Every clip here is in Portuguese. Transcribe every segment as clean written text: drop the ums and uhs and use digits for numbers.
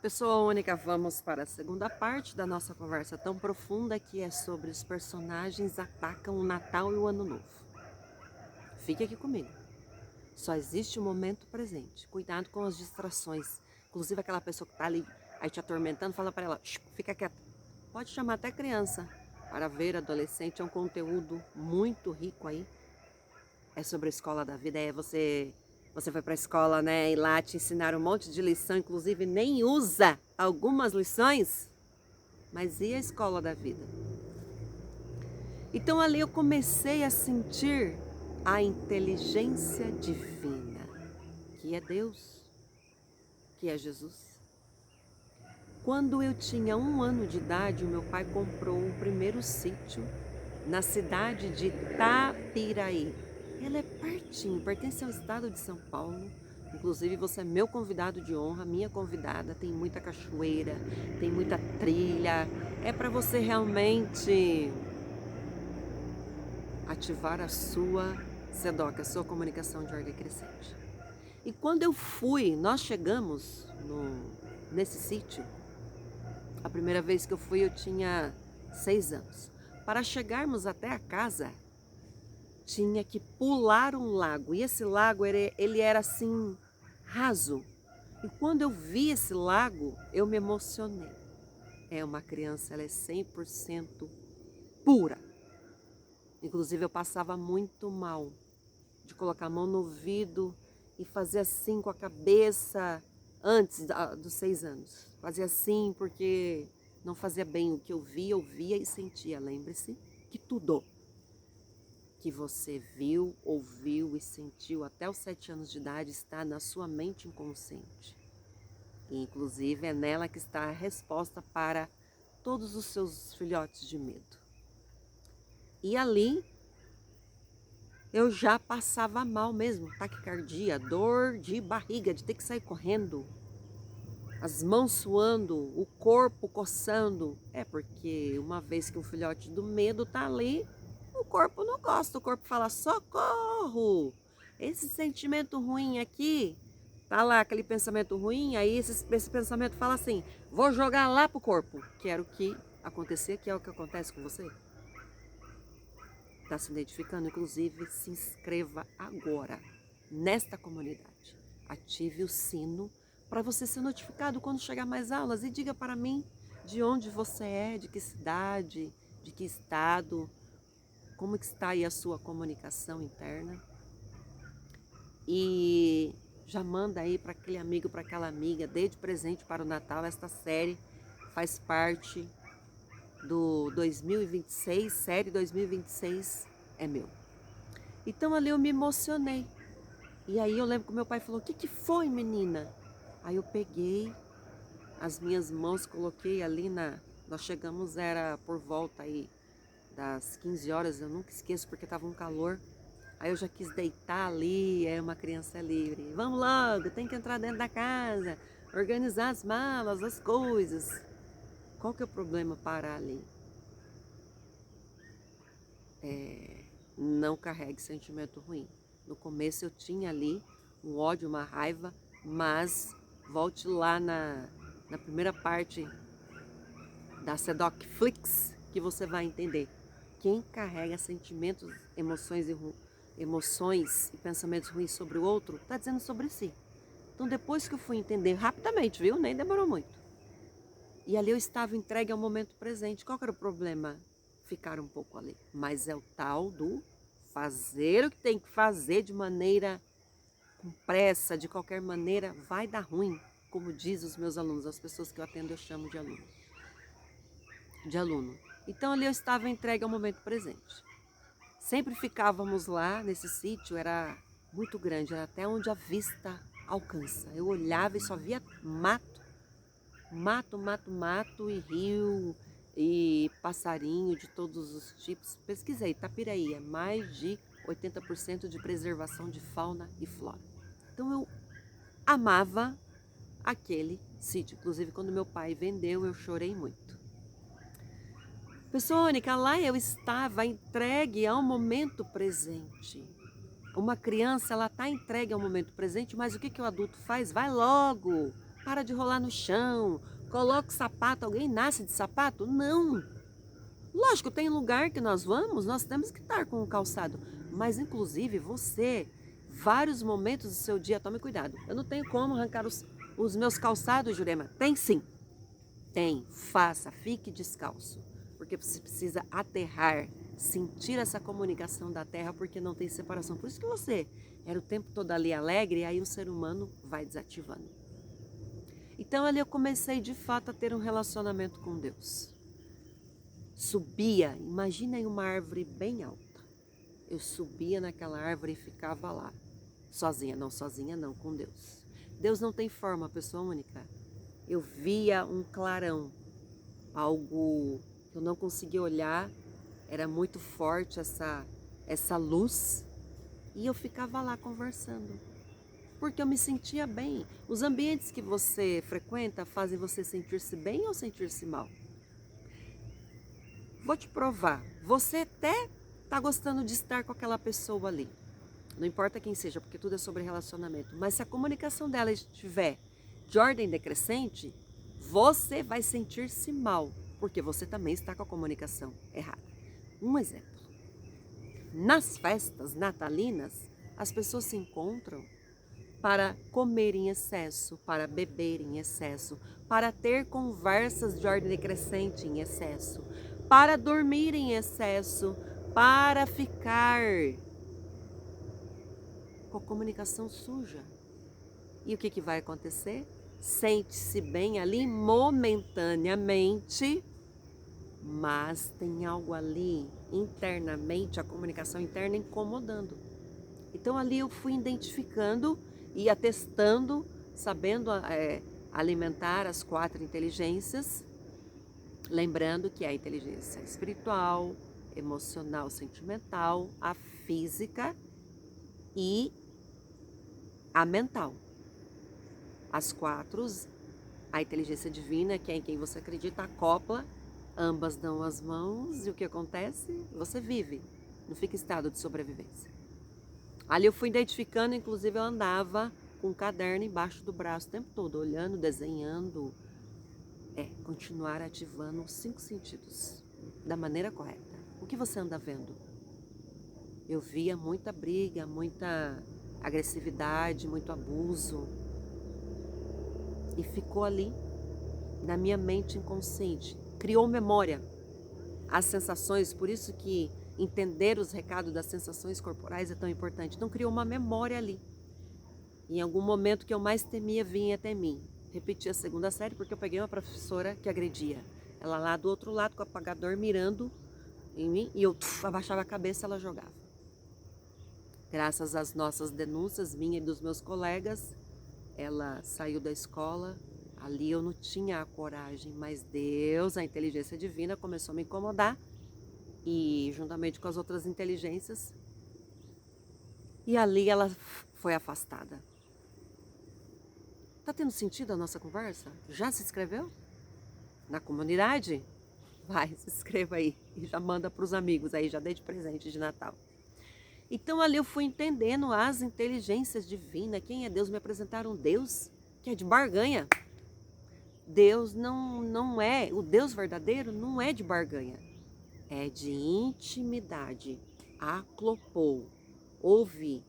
Pessoa única, vamos para a segunda parte da nossa conversa tão profunda que é sobre os personagens atacam o Natal e o Ano Novo. Fique aqui comigo. Só existe o momento presente. Cuidado com as distrações. Inclusive aquela pessoa que está ali aí te atormentando, fala para ela, fica quieta. Pode chamar até criança para ver adolescente, é um conteúdo muito rico aí. É sobre a escola da vida, você foi para a escola, né, e lá te ensinaram um monte de lição, inclusive nem usa algumas lições, mas e a escola da vida? Então ali eu comecei a sentir a inteligência divina, que é Deus, que é Jesus. Quando eu tinha 1 ano de idade, o meu pai comprou o primeiro sítio na cidade de Itapiraí. Ela é pertinho, pertence ao estado de São Paulo. Inclusive, você é meu convidado de honra, minha convidada. Tem muita cachoeira, tem muita trilha. É para você realmente ativar a sua SEDOC, a sua comunicação de ordem crescente. E quando eu fui, nós chegamos nesse sítio. A primeira vez que eu fui, eu tinha 6 anos. Para chegarmos até a casa, tinha que pular um lago. E esse lago, ele era assim, raso. E quando eu vi esse lago, eu me emocionei. É uma criança, ela é 100% pura. Inclusive, eu passava muito mal de colocar a mão no ouvido e fazer assim com a cabeça antes dos 6 anos. Fazia assim porque não fazia bem o que eu via, ouvia e sentia. Lembre-se que tudo que você viu, ouviu e sentiu até os 7 anos de idade está na sua mente inconsciente. E, inclusive, é nela que está a resposta para todos os seus filhotes de medo. E ali eu já passava mal mesmo, taquicardia, dor de barriga, de ter que sair correndo, as mãos suando, o corpo coçando. É porque uma vez que um filhote do medo tá ali, o corpo não gosta, o corpo fala socorro. Esse sentimento ruim aqui, tá lá aquele pensamento ruim, aí esse pensamento fala assim, vou jogar lá pro corpo, que era o que acontecia, que é o que acontece com você. Está se identificando? Inclusive, se inscreva agora nesta comunidade. Ative o sino para você ser notificado quando chegar mais aulas e diga para mim de onde você é, de que cidade, de que estado, como que está aí a sua comunicação interna. E já manda aí para aquele amigo, para aquela amiga, dê de presente para o Natal. Esta série faz parte do 2026, série 2026 é meu. Então ali eu me emocionei. E aí eu lembro que meu pai falou, o que que foi, menina? Aí eu peguei as minhas mãos, coloquei ali nós chegamos, era por volta aí das 15 horas, eu nunca esqueço porque estava um calor. Aí eu já quis deitar ali, é uma criança livre. Vamos logo, tem que entrar dentro da casa, organizar as malas, as coisas. Qual que é o problema parar ali? Não carregue sentimento ruim. No começo eu tinha ali um ódio, uma raiva, mas volte lá na primeira parte da Sedoc Flix que você vai entender. Quem carrega sentimentos, emoções e pensamentos ruins sobre o outro, está dizendo sobre si. Então depois que eu fui entender rapidamente, viu? Nem demorou muito. E ali eu estava entregue ao momento presente. Qual que era o problema? Ficar um pouco ali. Mas é o tal do fazer o que tem que fazer de maneira com pressa, de qualquer maneira, vai dar ruim. Como diz os meus alunos, as pessoas que eu atendo eu chamo de aluno. Então ali eu estava entregue ao momento presente. Sempre ficávamos lá nesse sítio, era muito grande, era até onde a vista alcança. Eu olhava e só via mato. Mato, mato, mato e rio e passarinho de todos os tipos. Pesquisei, Itapiraí é mais de 80% de preservação de fauna e flora. Então eu amava aquele sítio. Inclusive quando meu pai vendeu, eu chorei muito. Pessoa única, lá eu estava entregue ao momento presente. Uma criança, ela está entregue ao momento presente, mas o que o adulto faz? Vai logo para de rolar no chão, coloque sapato. Alguém nasce de sapato? Não. Lógico, tem lugar que nós vamos, nós temos que estar com o calçado. Mas, inclusive, você, vários momentos do seu dia, tome cuidado. Eu não tenho como arrancar os meus calçados, Jurema. Tem sim. Tem. Faça, fique descalço. Porque você precisa aterrar, sentir essa comunicação da terra, porque não tem separação. Por isso que você era o tempo todo ali alegre, e aí o ser humano vai desativando. Então ali eu comecei de fato a ter um relacionamento com Deus. Subia, imagina aí uma árvore bem alta. Eu subia naquela árvore e ficava lá. Sozinha não, com Deus. Deus não tem forma, pessoa única. Eu via um clarão, algo que eu não conseguia olhar, era muito forte essa luz, e eu ficava lá conversando, porque eu me sentia bem. Os ambientes que você frequenta fazem você sentir-se bem ou sentir-se mal? Vou te provar, você até está gostando de estar com aquela pessoa ali, não importa quem seja, porque tudo é sobre relacionamento, mas se a comunicação dela estiver de ordem decrescente, você vai sentir-se mal, porque você também está com a comunicação errada. Um exemplo, nas festas natalinas, as pessoas se encontram para comer em excesso, para beber em excesso, para ter conversas de ordem decrescente em excesso, para dormir em excesso, para ficar com a comunicação suja. E o que vai acontecer? Sente-se bem ali momentaneamente, mas tem algo ali internamente, a comunicação interna incomodando. Então ali eu fui identificando e atestando, sabendo alimentar as 4 inteligências, lembrando que é a inteligência espiritual, emocional, sentimental, a física e a mental. As 4, a inteligência divina, que é em quem você acredita, acopla, ambas dão as mãos, e o que acontece? Você vive, não fica em estado de sobrevivência. Ali eu fui identificando, inclusive eu andava com um caderno embaixo do braço o tempo todo, olhando, desenhando, continuar ativando os 5 sentidos da maneira correta. O que você anda vendo? Eu via muita briga, muita agressividade, muito abuso, e ficou ali na minha mente inconsciente, criou memória. As sensações, por isso que entender os recados das sensações corporais é tão importante. Então criou uma memória ali. Em algum momento que eu mais temia vinha até mim. Repeti a 2ª série porque eu peguei uma professora que agredia. Ela lá do outro lado com o apagador mirando em mim, e eu abaixava a cabeça e ela jogava. Graças às nossas denúncias, minha e dos meus colegas, ela saiu da escola. Ali eu não tinha a coragem, mas Deus, a inteligência divina, começou a me incomodar, e juntamente com as outras inteligências, e ali ela foi afastada. Tá tendo sentido a nossa conversa? Já se inscreveu na comunidade? Vai, se inscreva aí e já manda para os amigos aí, já dei de presente de Natal. Então ali eu fui entendendo as inteligências divinas. Quem é Deus? Me apresentaram Deus que é de barganha. Deus não é, o Deus verdadeiro não é de barganha, é de intimidade. Aclopou. Houve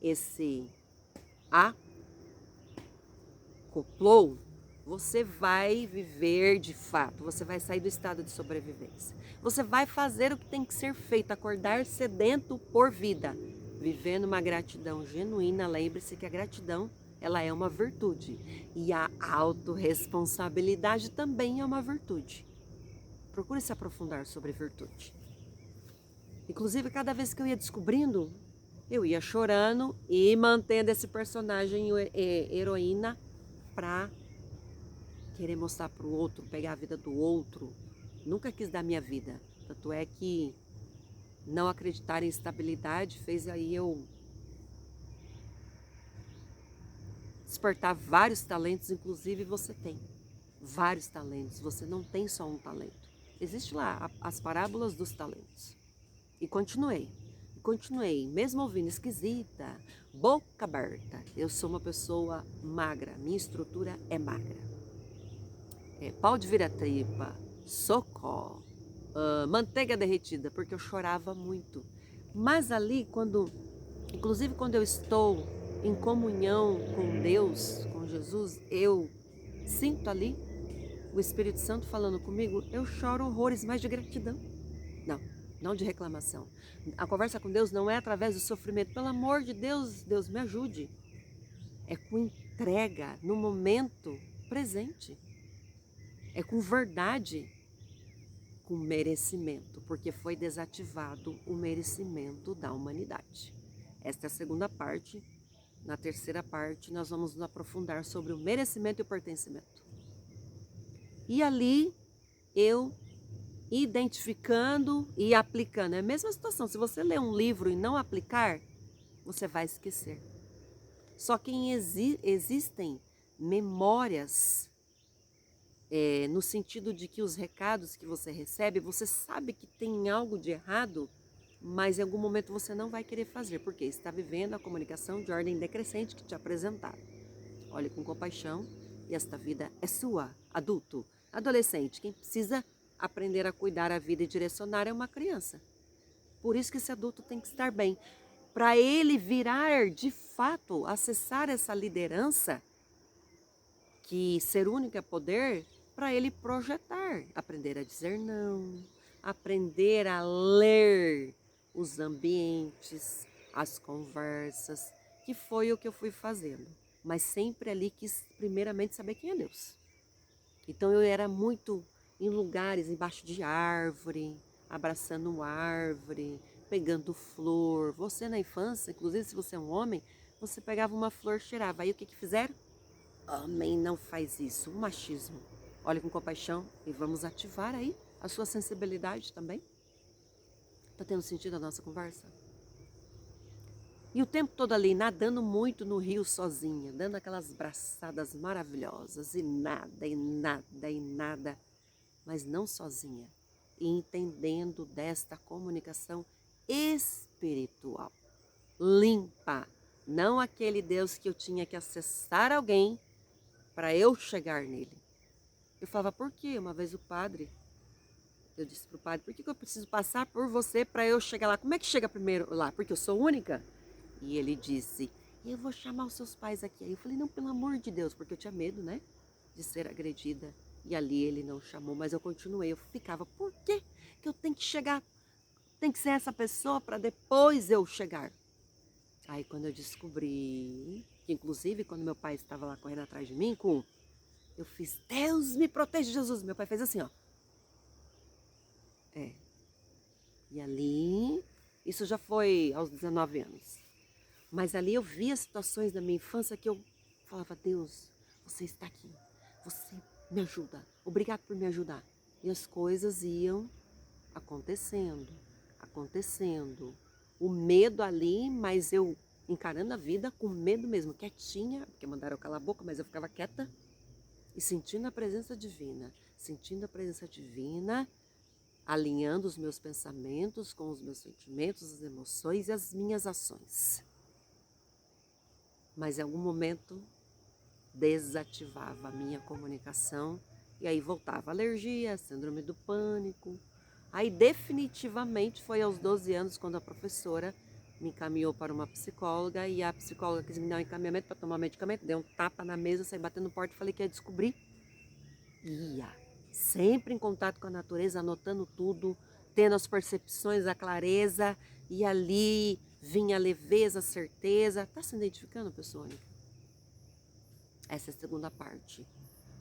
esse acoplou, você vai viver de fato, você vai sair do estado de sobrevivência. Você vai fazer o que tem que ser feito, acordar sedento por vida, vivendo uma gratidão genuína. Lembre-se que a gratidão, ela é uma virtude, e a autorresponsabilidade também é uma virtude. Procure se aprofundar sobre virtude. Inclusive, cada vez que eu ia descobrindo, eu ia chorando e mantendo esse personagem heroína para querer mostrar para o outro, pegar a vida do outro. Nunca quis dar minha vida. Tanto é que não acreditar em estabilidade fez aí eu despertar vários talentos. Inclusive você tem vários talentos, você não tem só um talento. Existe lá as parábolas dos talentos. E continuei continuei, mesmo ouvindo esquisita, boca aberta. Eu sou uma pessoa magra, minha estrutura é magra. Pau de vira-tripa, socó, manteiga derretida, porque eu chorava muito. Mas ali, inclusive quando eu estou em comunhão com Deus, com Jesus, eu sinto ali o Espírito Santo falando comigo, eu choro horrores, mas de gratidão. Não, não de reclamação. A conversa com Deus não é através do sofrimento. Pelo amor de Deus, Deus me ajude. É com entrega no momento presente. É com verdade, com merecimento, porque foi desativado o merecimento da humanidade. Esta é a segunda parte. Na terceira parte, nós vamos nos aprofundar sobre o merecimento e o pertencimento. E ali, eu identificando e aplicando. É a mesma situação. Se você ler um livro e não aplicar, você vai esquecer. Só que existem memórias, no sentido de que os recados que você recebe, você sabe que tem algo de errado, mas em algum momento você não vai querer fazer, porque está vivendo a comunicação de ordem decrescente que te apresentaram. Olhe com compaixão e esta vida é sua, adulto, adolescente. Quem precisa aprender a cuidar a vida e direcionar é uma criança. Por isso que esse adulto tem que estar bem. Para ele virar, de fato, acessar essa liderança, que ser único é poder, para ele projetar, aprender a dizer não, aprender a ler os ambientes, as conversas, que foi o que eu fui fazendo. Mas sempre ali quis primeiramente saber quem é Deus. Então eu era muito em lugares embaixo de árvore, abraçando árvore, pegando flor. Você na infância, inclusive se você é um homem, você pegava uma flor, cheirava. Aí o que fizeram? Homem não faz isso, o machismo. Olhe com compaixão e vamos ativar aí a sua sensibilidade também. Tá tendo sentido a nossa conversa? E o tempo todo ali, nadando muito no rio sozinha, dando aquelas braçadas maravilhosas, e nada, e nada, e nada, mas não sozinha, e entendendo desta comunicação espiritual, limpa, não aquele Deus que eu tinha que acessar alguém para eu chegar nele. Eu falava, por quê? Uma vez eu disse para o padre, por que eu preciso passar por você para eu chegar lá? Como é que chega primeiro lá? Porque eu sou única? E ele disse, eu vou chamar os seus pais aqui. Aí eu falei, não, pelo amor de Deus, porque eu tinha medo, né, de ser agredida. E ali ele não chamou, mas eu continuei. Eu ficava, por que eu tenho que chegar? Tem que ser essa pessoa para depois eu chegar. Aí quando eu descobri, que inclusive quando meu pai estava lá correndo atrás de mim, eu fiz, Deus me protege, Jesus. Meu pai fez assim, ó. E ali, isso já foi aos 19 anos. Mas ali eu via situações da minha infância que eu falava, Deus, você está aqui, você me ajuda, obrigado por me ajudar. E as coisas iam acontecendo, acontecendo. O medo ali, mas eu encarando a vida com medo mesmo, quietinha, porque mandaram eu calar a boca, mas eu ficava quieta e sentindo a presença divina, alinhando os meus pensamentos com os meus sentimentos, as emoções e as minhas ações. Mas em algum momento desativava a minha comunicação e aí voltava a alergia, síndrome do pânico. Aí definitivamente foi aos 12 anos quando a professora me encaminhou para uma psicóloga e a psicóloga quis me dar um encaminhamento para tomar medicamento, deu um tapa na mesa, saí batendo no porta e falei que ia descobrir. Ia, sempre em contato com a natureza, anotando tudo, tendo as percepções, a clareza, e ali vinha a leveza, a certeza. Está se identificando, pessoa? Essa é a segunda parte,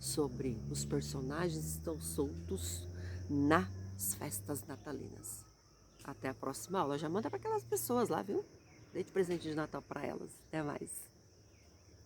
sobre os personagens que estão soltos nas festas natalinas. Até a próxima aula. Já manda para aquelas pessoas lá, viu? Dê de presente de Natal para elas. Até mais.